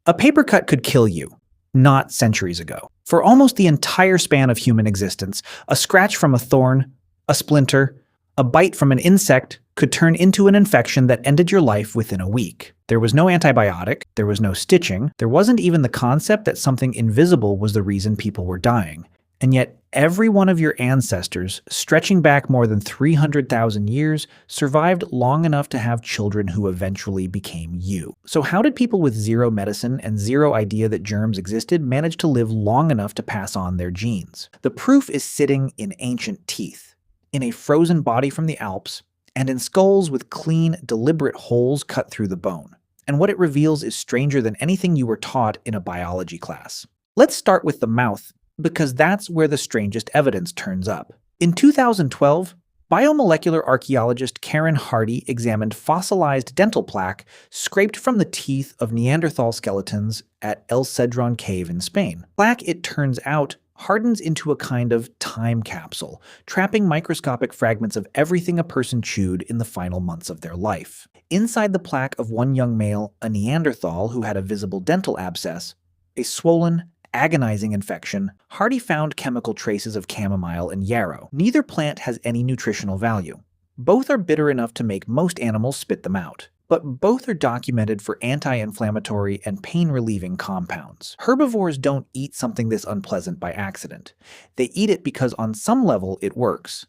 A paper cut could kill you, not centuries ago. For almost the entire span of human existence, a scratch from a thorn, a splinter, a bite from an insect could turn into an infection that ended your life within a week. There was no antibiotic, there was no stitching, there wasn't even the concept that something invisible was the reason people were dying. And yet, every one of your ancestors, stretching back more than 300,000 years, survived long enough to have children who eventually became you. So how did people with zero medicine and zero idea that germs existed manage to live long enough to pass on their genes? The proof is sitting in ancient teeth, in a frozen body from the Alps, and in skulls with clean, deliberate holes cut through the bone. And what it reveals is stranger than anything you were taught in a biology class. Let's start with the mouth, because that's where the strangest evidence turns up. In 2012, biomolecular archaeologist Karen Hardy examined fossilized dental plaque scraped from the teeth of Neanderthal skeletons at El Cedron Cave in Spain. Plaque, it turns out, hardens into a kind of time capsule, trapping microscopic fragments of everything a person chewed in the final months of their life. Inside the plaque of one young male, a Neanderthal who had a visible dental abscess, a swollen, agonizing infection, Hardy found chemical traces of chamomile and yarrow. Neither plant has any nutritional value. Both are bitter enough to make most animals spit them out. But both are documented for anti-inflammatory and pain-relieving compounds. Herbivores don't eat something this unpleasant by accident. They eat it because on some level it works.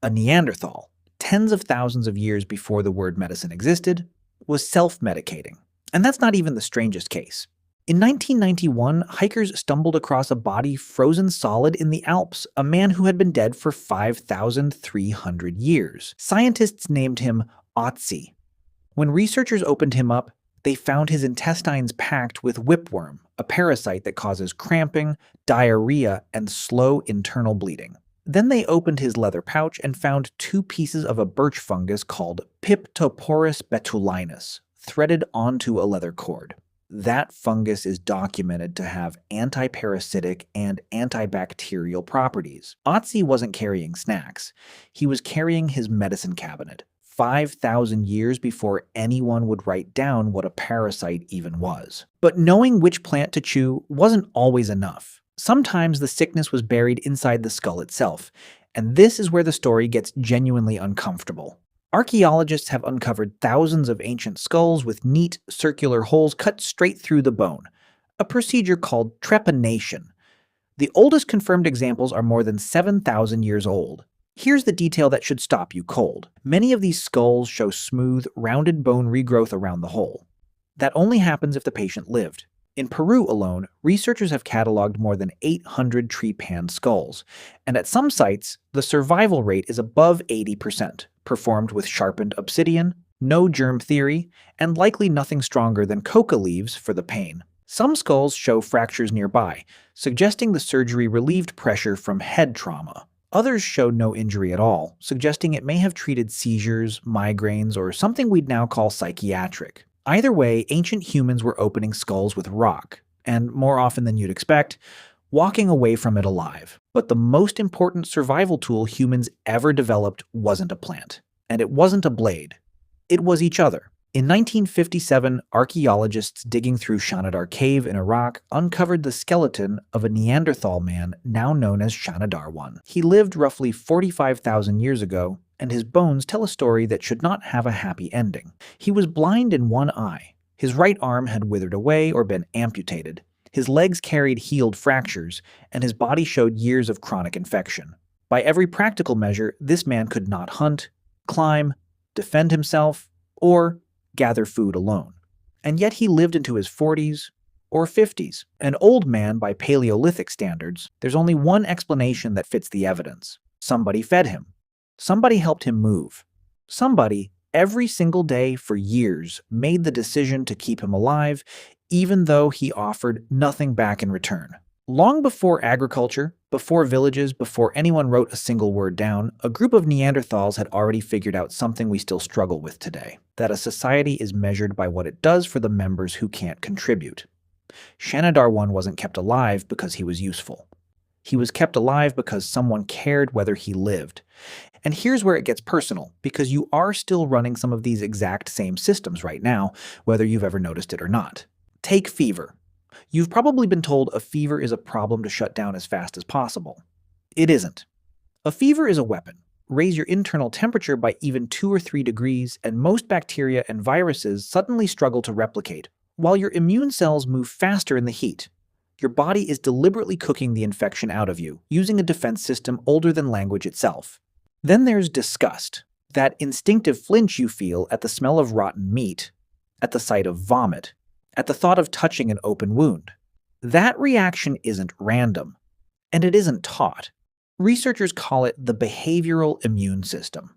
A Neanderthal, tens of thousands of years before the word medicine existed, was self-medicating. And that's not even the strangest case. In 1991, hikers stumbled across a body frozen solid in the Alps, a man who had been dead for 5,300 years. Scientists named him Ötzi. When researchers opened him up, they found his intestines packed with whipworm, a parasite that causes cramping, diarrhea, and slow internal bleeding. Then they opened his leather pouch and found 2 pieces of a birch fungus called Piptoporus betulinus, threaded onto a leather cord. That fungus is documented to have antiparasitic and antibacterial properties. Ötzi wasn't carrying snacks. He was carrying his medicine cabinet, 5,000 years before anyone would write down what a parasite even was. But knowing which plant to chew wasn't always enough. Sometimes the sickness was buried inside the skull itself, and this is where the story gets genuinely uncomfortable. Archaeologists have uncovered thousands of ancient skulls with neat, circular holes cut straight through the bone, a procedure called trepanation. The oldest confirmed examples are more than 7,000 years old. Here's the detail that should stop you cold. Many of these skulls show smooth, rounded bone regrowth around the hole. That only happens if the patient lived. In Peru alone, researchers have cataloged more than 800 trepan skulls, and at some sites, the survival rate is above 80%, performed with sharpened obsidian, no germ theory, and likely nothing stronger than coca leaves for the pain. Some skulls show fractures nearby, suggesting the surgery relieved pressure from head trauma. Others show no injury at all, suggesting it may have treated seizures, migraines, or something we'd now call psychiatric. Either way, ancient humans were opening skulls with rock, and more often than you'd expect, walking away from it alive. But the most important survival tool humans ever developed wasn't a plant, and it wasn't a blade. It was each other. In 1957, archaeologists digging through Shanidar cave in Iraq uncovered the skeleton of a Neanderthal man now known as Shanidar I. He lived roughly 45,000 years ago, and his bones tell a story that should not have a happy ending. He was blind in one eye. His right arm had withered away or been amputated. His legs carried healed fractures, and his body showed years of chronic infection. By every practical measure, this man could not hunt, climb, defend himself, or gather food alone. And yet he lived into his 40s or 50s. An old man by Paleolithic standards, there's only one explanation that fits the evidence. Somebody fed him. Somebody helped him move. Somebody, every single day for years, made the decision to keep him alive, even though he offered nothing back in return. Long before agriculture, before villages, before anyone wrote a single word down, a group of Neanderthals had already figured out something we still struggle with today, that a society is measured by what it does for the members who can't contribute. Shanidar I wasn't kept alive because he was useful. He was kept alive because someone cared whether he lived. And here's where it gets personal, because you are still running some of these exact same systems right now, whether you've ever noticed it or not. Take fever. You've probably been told a fever is a problem to shut down as fast as possible. It isn't. A fever is a weapon. Raise your internal temperature by even 2 or 3 degrees, and most bacteria and viruses suddenly struggle to replicate, while your immune cells move faster in the heat. Your body is deliberately cooking the infection out of you, using a defense system older than language itself. Then there's disgust, that instinctive flinch you feel at the smell of rotten meat, at the sight of vomit, at the thought of touching an open wound. That reaction isn't random, and it isn't taught. Researchers call it the behavioral immune system.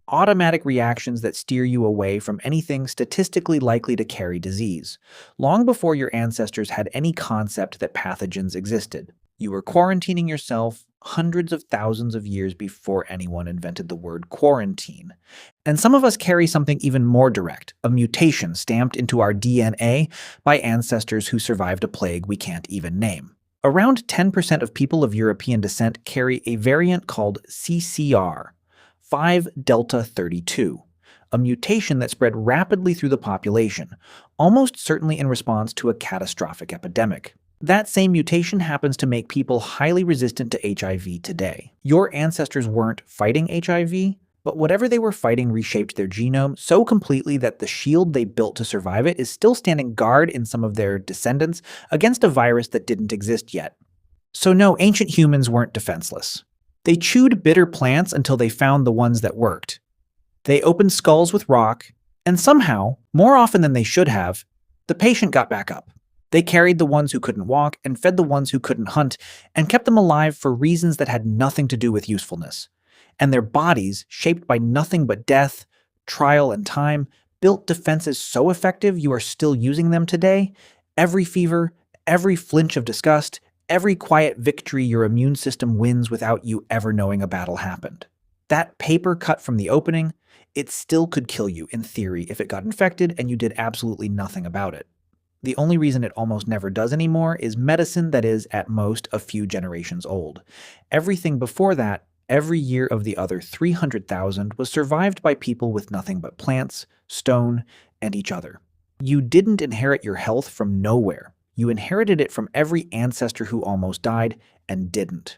Automatic reactions that steer you away from anything statistically likely to carry disease, long before your ancestors had any concept that pathogens existed. You were quarantining yourself hundreds of thousands of years before anyone invented the word quarantine. And some of us carry something even more direct, a mutation stamped into our DNA by ancestors who survived a plague we can't even name. Around 10% of people of European descent carry a variant called CCR, 5-delta-32, a mutation that spread rapidly through the population, almost certainly in response to a catastrophic epidemic. That same mutation happens to make people highly resistant to HIV today. Your ancestors weren't fighting HIV, but whatever they were fighting reshaped their genome so completely that the shield they built to survive it is still standing guard in some of their descendants against a virus that didn't exist yet. So no, ancient humans weren't defenseless. They chewed bitter plants until they found the ones that worked. They opened skulls with rock, and somehow, more often than they should have, the patient got back up. They carried the ones who couldn't walk and fed the ones who couldn't hunt, and kept them alive for reasons that had nothing to do with usefulness. And their bodies, shaped by nothing but death, trial, and time, built defenses so effective you are still using them today. Every fever, every flinch of disgust, every quiet victory your immune system wins without you ever knowing a battle happened. That paper cut from the opening, it still could kill you in theory if it got infected and you did absolutely nothing about it. The only reason it almost never does anymore is medicine that is, at most, a few generations old. Everything before that, every year of the other 300,000, was survived by people with nothing but plants, stone, and each other. You didn't inherit your health from nowhere. You inherited it from every ancestor who almost died and didn't.